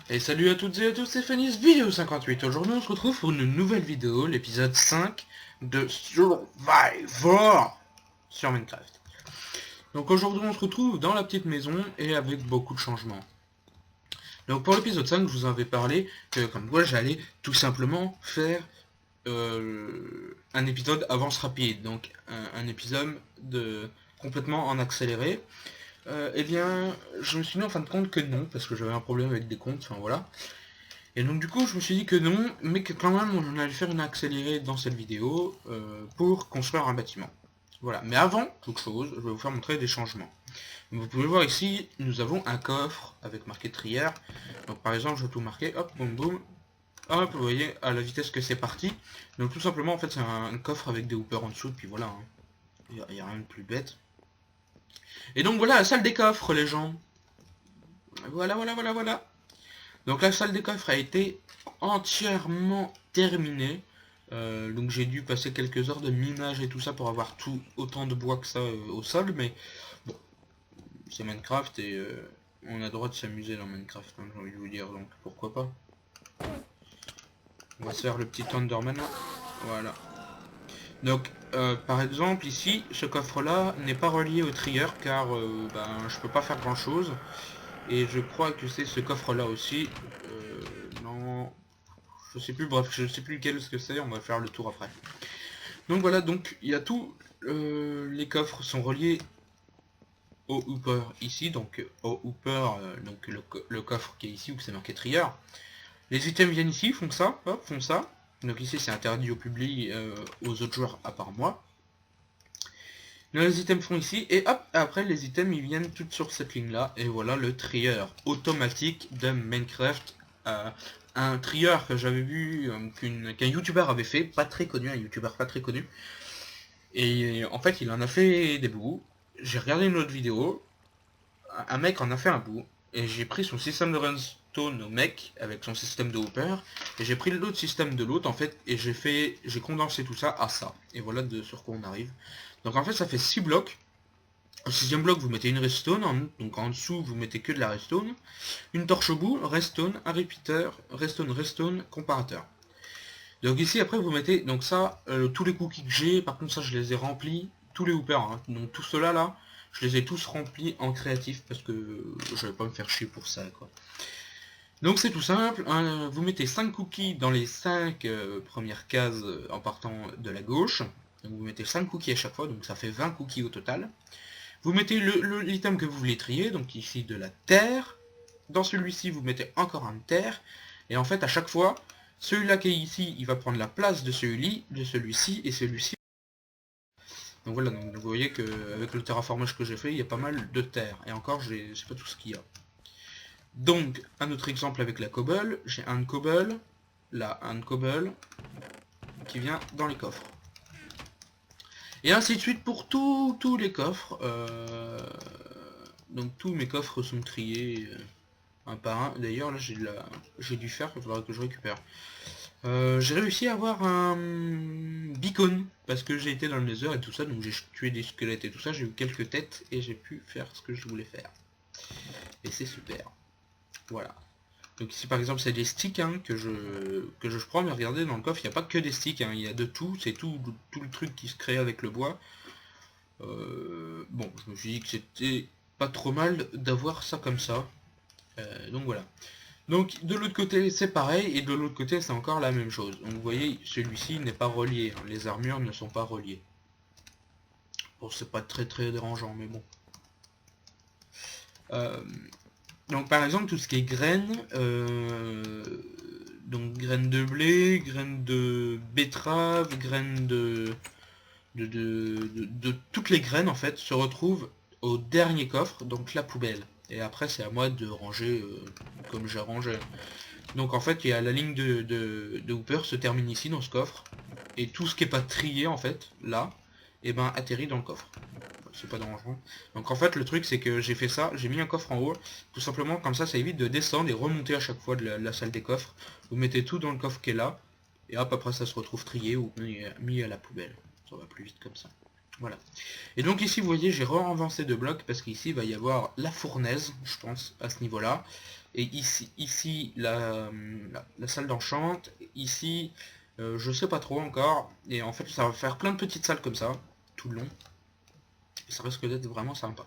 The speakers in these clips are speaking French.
Et salut à toutes et à tous, c'est Phoenix Vidéo 58. Aujourd'hui on se retrouve pour une nouvelle vidéo, l'épisode 5 de Survivor sur Minecraft. Donc aujourd'hui on se retrouve dans la petite maison et avec beaucoup de changements. Donc pour l'épisode 5 je vous avais parlé que comme quoi j'allais tout simplement faire un épisode avance rapide. Donc un épisode complètement en accéléré. Eh bien je me suis mis en fin de compte que non, parce que j'avais un problème avec des comptes, enfin voilà. Et donc du coup je me suis dit que non, mais que quand même on allait faire une accélérée dans cette vidéo pour construire un bâtiment. Voilà, mais avant toute chose, je vais vous faire montrer des changements. Donc, vous pouvez voir ici, nous avons un coffre avec marqué trière. Donc par exemple, je vais tout marquer, hop, boum boum, hop, vous voyez à la vitesse que c'est parti. Donc tout simplement en fait c'est un coffre avec des hoopers en dessous, puis voilà, il n'y a rien de plus bête. Et donc voilà la salle des coffres les gens. Voilà. Donc la salle des coffres a été entièrement terminée. Donc j'ai dû passer quelques heures de mimage et tout ça pour avoir tout autant de bois que ça au sol, mais bon, c'est Minecraft et on a le droit de s'amuser dans Minecraft, hein, j'ai envie de vous dire, donc pourquoi pas. On va se faire le petit Enderman là. Voilà. Donc par exemple ici, ce coffre là n'est pas relié au trieur car je peux pas faire grand chose. Et je crois que c'est ce coffre là aussi. Non. Je sais plus, bref, je sais plus lequel ce que c'est, on va faire le tour après. Donc voilà, donc il y a tout, les coffres sont reliés au hooper ici, donc au hooper, donc le coffre qui est ici, où c'est marqué trieur. Les items viennent ici, font ça, hop, font ça. Donc ici c'est interdit au public, aux autres joueurs à part moi. Les items font ici, et hop, après les items ils viennent toutes sur cette ligne là, et voilà le trieur automatique de Minecraft. Un trieur que j'avais vu, qu'un youtubeur avait fait, pas très connu, un youtubeur pas très connu. Et en fait il en a fait des bouts. J'ai regardé une autre vidéo, un mec en a fait un bout, et j'ai pris son système de redstone au mec, avec son système de hopper, et j'ai pris l'autre système de l'autre en fait, et j'ai condensé tout ça à ça. Et voilà sur quoi on arrive. Donc en fait ça fait 6 blocs. Au sixième bloc, vous mettez une redstone, donc en dessous, vous mettez que de la redstone, une torche au bout, redstone, un repeater, redstone, comparateur. Donc ici, après, vous mettez, donc ça, tous les cookies que j'ai, par contre, ça, je les ai remplis, tous les hoopers, hein, donc tout cela là, je les ai tous remplis en créatif, parce que je vais pas me faire chier pour ça, quoi. Donc c'est tout simple, hein, vous mettez 5 cookies dans les 5 premières cases en partant de la gauche, donc vous mettez 5 cookies à chaque fois, donc ça fait 20 cookies au total. Vous mettez l'item que vous voulez trier, donc ici de la terre. Dans celui-ci, vous mettez encore un terre. Et en fait, à chaque fois, celui-là qui est ici, il va prendre la place de celui-ci et celui-ci. Donc voilà, donc vous voyez qu'avec le terraformage que j'ai fait, il y a pas mal de terre. Et encore, je sais pas tout ce qu'il y a. Donc, un autre exemple avec la cobble. J'ai un cobble, là, un cobble, qui vient dans les coffres. Et ainsi de suite pour tous les coffres. Donc tous mes coffres sont triés un par un. D'ailleurs là j'ai dû faire, il faudra que je récupère. J'ai réussi à avoir un beacon parce que j'ai été dans le nether et tout ça, donc j'ai tué des squelettes et tout ça, j'ai eu quelques têtes et j'ai pu faire ce que je voulais faire. Et c'est super. Voilà. Donc ici par exemple c'est des sticks hein, que je prends, mais regardez dans le coffre il n'y a pas que des sticks, hein, il y a de tout, c'est tout le truc qui se crée avec le bois. Bon, je me suis dit que c'était pas trop mal d'avoir ça comme ça. Donc voilà. Donc de l'autre côté c'est pareil, et de l'autre côté c'est encore la même chose. Donc vous voyez, celui-ci n'est pas relié, hein. Les armures ne sont pas reliées. Bon, c'est pas très dérangeant, mais bon. Donc par exemple tout ce qui est graines, donc graines de blé, graines de betterave, graines de toutes les graines en fait se retrouvent au dernier coffre, donc la poubelle. Et après c'est à moi de ranger comme j'ai rangé. Donc en fait il y a la ligne de Hooper se termine ici dans ce coffre. Et tout ce qui est pas trié en fait, là, et ben atterrit dans le coffre. C'est pas dangereux. Donc en fait le truc c'est que j'ai fait ça, j'ai mis un coffre en haut, tout simplement comme ça évite de descendre et remonter à chaque fois de la salle des coffres. Vous mettez tout dans le coffre qui est là, et hop après ça se retrouve trié ou mis à la poubelle. Ça va plus vite comme ça. Voilà. Et donc ici vous voyez j'ai re-avancé de blocs parce qu'ici il va y avoir la fournaise, je pense, à ce niveau là. Et ici la salle d'enchant. Ici, je sais pas trop encore. Et en fait, ça va faire plein de petites salles comme ça, tout le long. Et ça risque d'être vraiment sympa.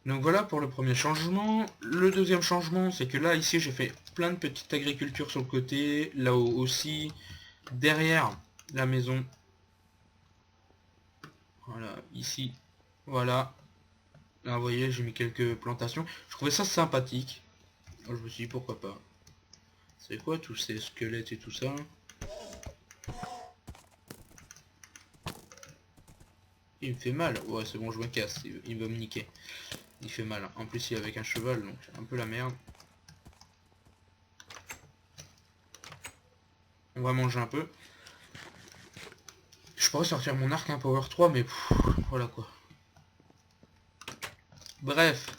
Donc voilà pour le premier changement. Le deuxième changement, c'est que là, ici, j'ai fait plein de petites agricultures sur le côté. Là aussi, derrière la maison. Voilà, ici. Voilà. Là, vous voyez, j'ai mis quelques plantations. Je trouvais ça sympathique. Je me suis dit, pourquoi pas. C'est quoi tous ces squelettes et tout ça? Il me fait mal. Ouais, c'est bon, je me casse. Il va me niquer. Il fait mal. En plus, il est avec un cheval, donc c'est un peu la merde. On va manger un peu. Je pourrais sortir mon arc, un power 3, mais pff, voilà quoi. Bref.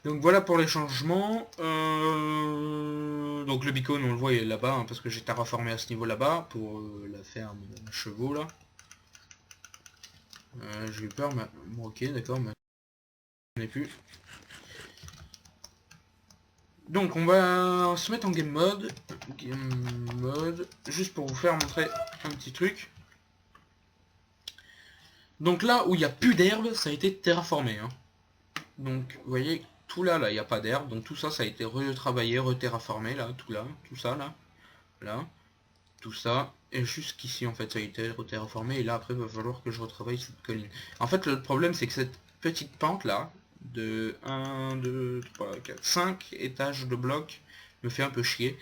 Donc voilà pour les changements. Donc le beacon, on le voit, il est là-bas, hein, parce que j'ai terraformé à ce niveau là-bas, pour la ferme chevaux, là. J'ai eu peur, mais... Bon, ok, d'accord, mais... On n'est plus. Donc on va se mettre en game mode. Game mode. Juste pour vous faire montrer un petit truc. Donc là où il n'y a plus d'herbe, ça a été terraformé. Hein. Donc vous voyez, tout là, il n'y a pas d'herbe. Donc tout ça, ça a été retravaillé, reterraformé, là, tout ça, là, tout ça. Et jusqu'ici, en fait, ça a été reterraformé. Et là, après, il va falloir que je retravaille cette colline. En fait, le problème, c'est que cette petite pente là, de 1, 2, 3, 4, 5 étages de blocs, me fait un peu chier.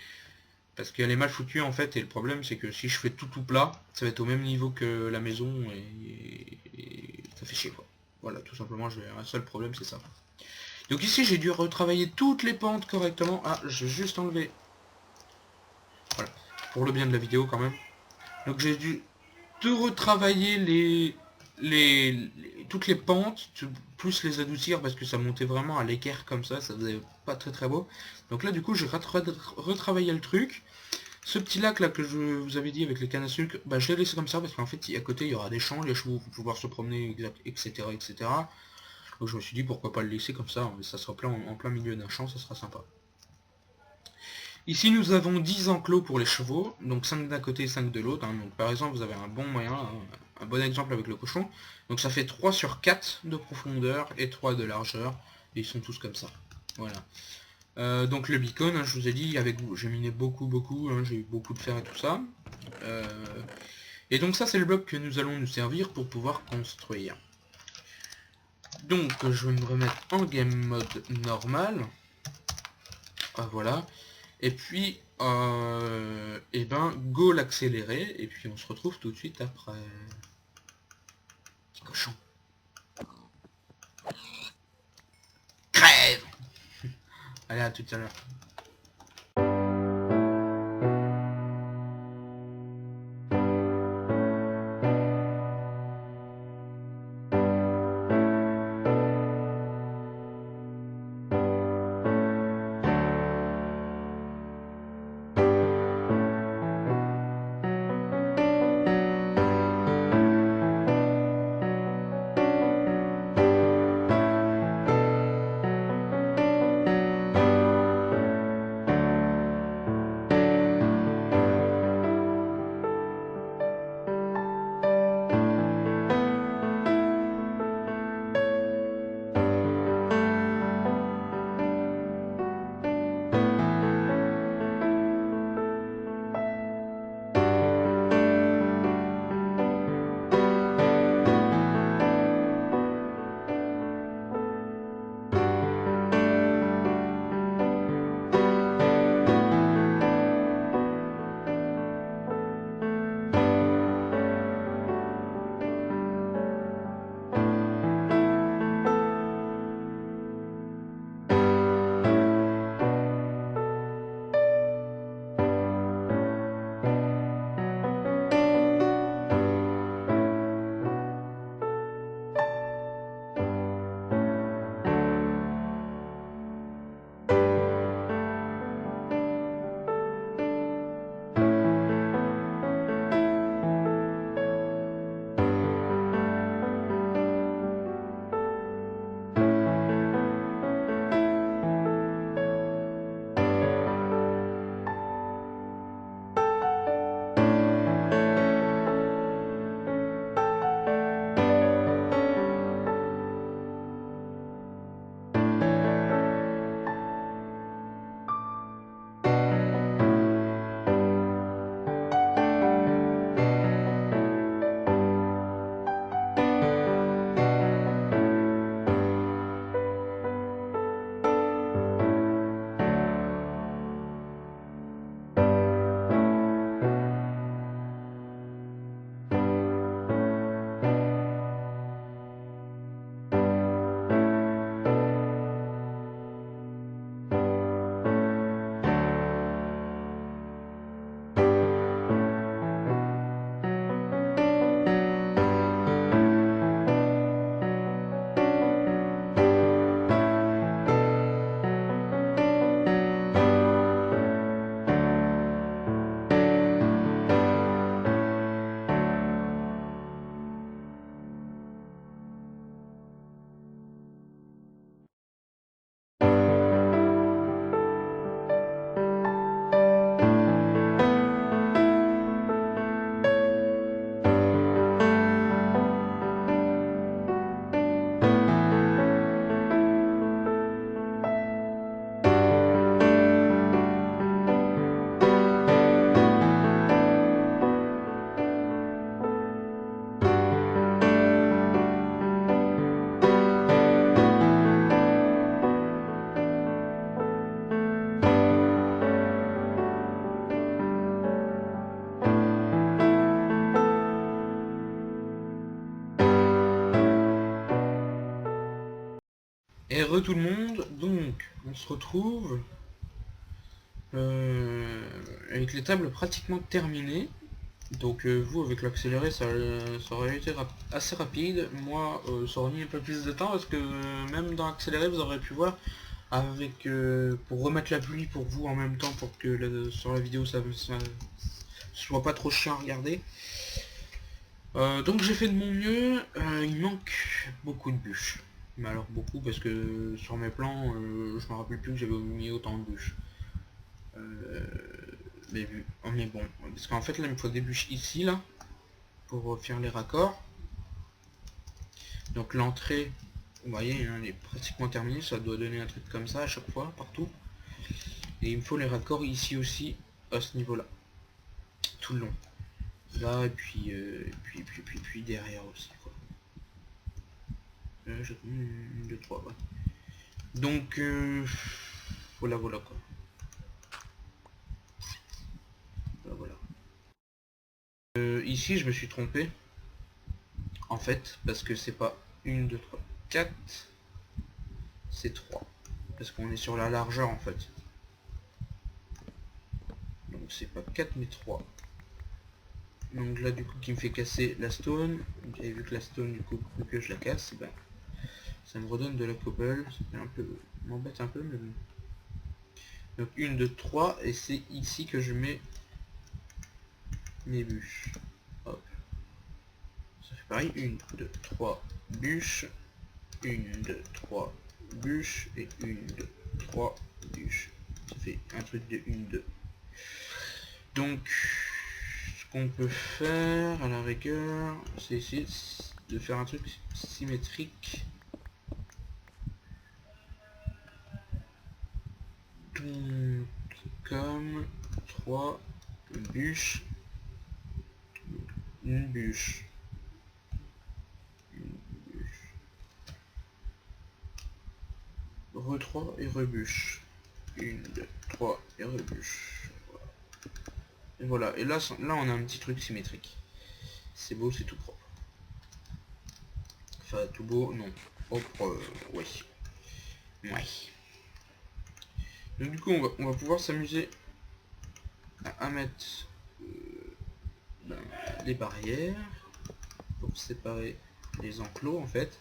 Parce qu'elle est mal foutue en fait, et le problème c'est que si je fais tout plat, ça va être au même niveau que la maison, et ça fait chier quoi. Voilà, tout simplement, un seul problème c'est ça. Donc ici j'ai dû retravailler toutes les pentes correctement. Ah, j'ai juste enlevé. Voilà, pour le bien de la vidéo quand même. Donc j'ai dû tout retravailler toutes les pentes, plus les adoucir parce que ça montait vraiment à l'équerre comme ça faisait pas très très beau. Donc là du coup j'ai retravaillé le truc. Ce petit lac là que je vous avais dit avec les cannes à sucre, bah, je l'ai laissé comme ça parce qu'en fait à côté il y aura des champs, les chevaux vont pouvoir se promener, etc. etc. Donc je me suis dit pourquoi pas le laisser comme ça, ça sera en plein milieu d'un champ, ça sera sympa. Ici nous avons 10 enclos pour les chevaux, donc 5 d'un côté et 5 de l'autre. Hein. Donc par exemple vous avez un bon moyen, hein, un bon exemple avec le cochon. Donc ça fait 3 sur 4 de profondeur et 3 de largeur. Et ils sont tous comme ça. Voilà. Donc le beacon, hein, je vous ai dit, avec vous, j'ai miné beaucoup, hein, j'ai eu beaucoup de fer et tout ça. Et donc ça c'est le bloc que nous allons nous servir pour pouvoir construire. Donc je vais me remettre en game mode normal. Ah, voilà. Et puis, et ben, go l'accélérer, et puis on se retrouve tout de suite après. Petit cochon. Crève. Allez, à tout à l'heure. Et re tout le monde, donc on se retrouve avec les tables pratiquement terminées. Donc vous avec l'accéléré ça aurait été assez rapide. Moi ça aurait mis un peu plus de temps parce que même dans l'accéléré vous aurez pu voir avec pour remettre la pluie pour vous en même temps pour que sur la vidéo ça soit pas trop chiant à regarder. Donc j'ai fait de mon mieux. Il manque beaucoup de bûches. Mais alors beaucoup parce que sur mes plans je me rappelle plus que j'avais mis autant de bûches. Mais bon, parce qu'en fait là il me faut des bûches ici là pour faire les raccords. Donc l'entrée, vous voyez, hein, elle est pratiquement terminée, ça doit donner un truc comme ça à chaque fois, partout. Et il me faut les raccords ici aussi, à ce niveau-là, tout le long. Là, et puis derrière aussi, quoi. J'ai 1, 2, 3, ouais. Donc, voilà, quoi. Voilà. Ici, je me suis trompé, en fait, parce que c'est pas 1, 2, 3, 4, c'est 3. Parce qu'on est sur la largeur, en fait. Donc c'est pas 4 mais 3. Donc là du coup qui me fait casser la stone. Vous avez vu que la stone du coup que je la casse, ben, ça me redonne de la cobble. Ça un peu m'embête un peu mais bon. Donc 1, 2, 3 et c'est ici que je mets mes bûches. Hop. Ça fait pareil. 1, 2, 3 bûches. 1, 2, 3 bûches et 1, 2, 3 bûches. Ça fait un truc de 1, 2. Donc ce qu'on peut faire à la rigueur, c'est essayer de faire un truc symétrique. Donc, comme 3 bûches, une bûche, re 3 et rebûche, 1, 2, 3 et rebûche. Voilà. Et voilà, et là on a un petit truc symétrique. C'est beau, c'est tout propre. Enfin, tout beau, non. Propre, ouais. Ouais. Donc du coup, on va pouvoir s'amuser à mettre des barrières pour séparer les enclos en fait.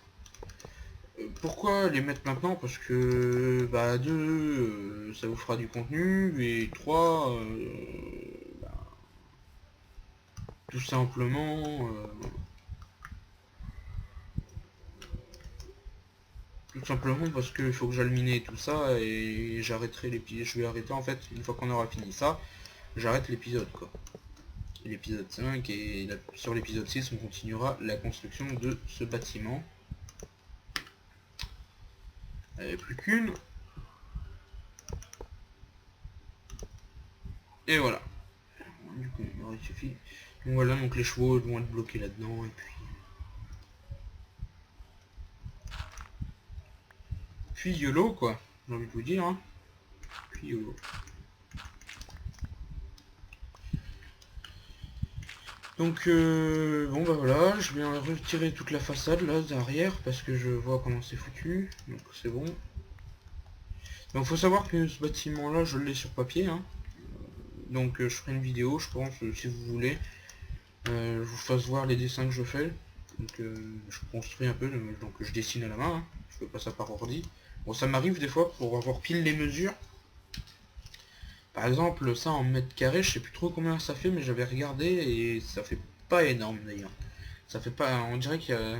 Pourquoi les mettre maintenant? Parce que bah 2 ça vous fera du contenu et 3 bah, tout simplement parce qu'il faut que j'aille miner tout ça et j'arrêterai l'épisode. Je vais arrêter en fait une fois qu'on aura fini ça, j'arrête l'épisode quoi. L'épisode 5 et sur l'épisode 6 on continuera la construction de ce bâtiment. Plus qu'une. Et voilà. Du coup, il suffit. Donc voilà, donc les chevaux vont être bloqués là-dedans et puis YOLO quoi, j'ai envie de vous dire. Hein. Puis YOLO. Donc bon bah voilà, je vais retirer toute la façade là derrière parce que je vois comment c'est foutu. Donc c'est bon. Donc faut savoir que ce bâtiment là je l'ai sur papier. Hein. Donc je ferai une vidéo je pense si vous voulez. Je vous fasse voir les dessins que je fais. Donc je construis un peu, donc je dessine à la main. Hein. Je fais pas ça par ordi. Bon ça m'arrive des fois pour avoir pile les mesures. Par exemple, ça en mètres carrés, je sais plus trop combien ça fait, mais j'avais regardé et ça fait pas énorme d'ailleurs. Ça fait pas, on dirait que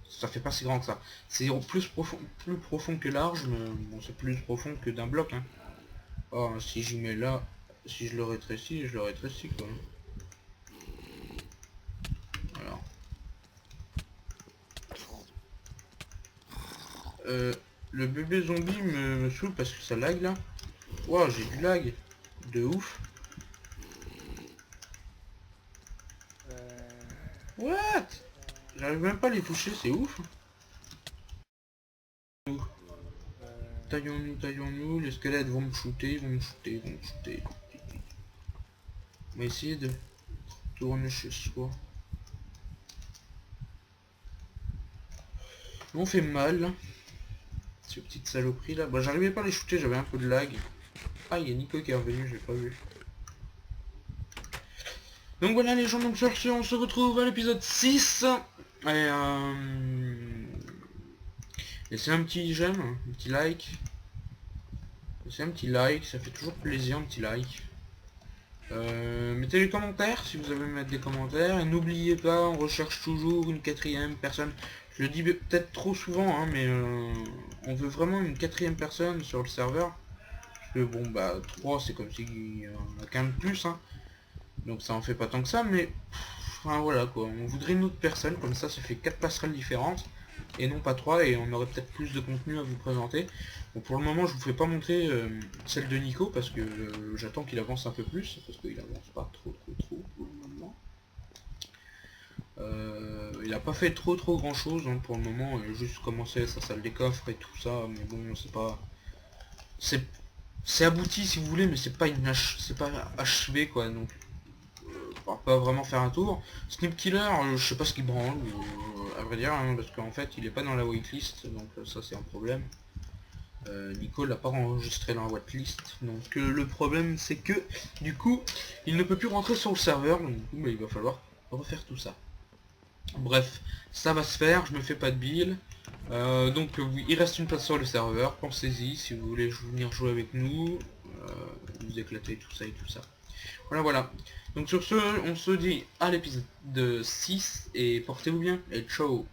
ça fait pas si grand que ça. C'est plus profond que large, mais bon, c'est plus profond que d'un bloc. Hein. Oh, si j'y mets là, si je le rétrécis quoi. Alors, le bébé zombie me saoule parce que ça lag là. Wow, j'ai du lag, de ouf. What? J'arrive même pas à les toucher, c'est ouf. Taillons-nous, les squelettes vont me shooter, vont me shooter. On va essayer de tourner chez soi. On fait mal. Ces petites saloperies là. Bon, j'arrivais pas à les shooter, j'avais un peu de lag. Ah, il y a Nico qui est revenu, j'ai pas vu. Donc voilà les gens, donc sur ce, on se retrouve à l'épisode 6. Et laissez un petit j'aime, un petit like. Laissez un petit like, ça fait toujours plaisir un petit like. Mettez les commentaires si vous avez mettre des commentaires. Et n'oubliez pas, on recherche toujours une quatrième personne. Je le dis peut-être trop souvent, hein, mais on veut vraiment une quatrième personne sur le serveur. Parce que bon bah 3 c'est comme si on a qu'un de plus, hein. Donc ça en fait pas tant que ça, mais enfin voilà quoi. On voudrait une autre personne, comme ça fait 4 passerelles différentes. Et non pas 3, et on aurait peut-être plus de contenu à vous présenter. Bon, pour le moment je vous fais pas montrer celle de Nico parce que j'attends qu'il avance un peu plus, parce qu'il avance pas trop pour le moment. Il a pas fait trop grand chose hein, pour le moment, il a juste commencé sa salle des coffres et tout ça, mais bon c'est pas. C'est abouti si vous voulez, mais c'est pas c'est pas achevé quoi, donc on va pas vraiment faire un tour. Snip Killer, je sais pas ce qu'il branle, à vrai dire, hein, parce qu'en fait il est pas dans la waitlist, donc ça c'est un problème. Nico l'a pas enregistré dans la waitlist, donc le problème c'est que du coup il ne peut plus rentrer sur le serveur, donc du coup il va falloir refaire tout ça. Bref, ça va se faire, je me fais pas de bill. Donc il reste une place sur le serveur, pensez-y si vous voulez venir jouer avec nous, vous éclater tout ça et tout ça. Voilà. Donc sur ce, on se dit à l'épisode 6 et portez-vous bien et ciao.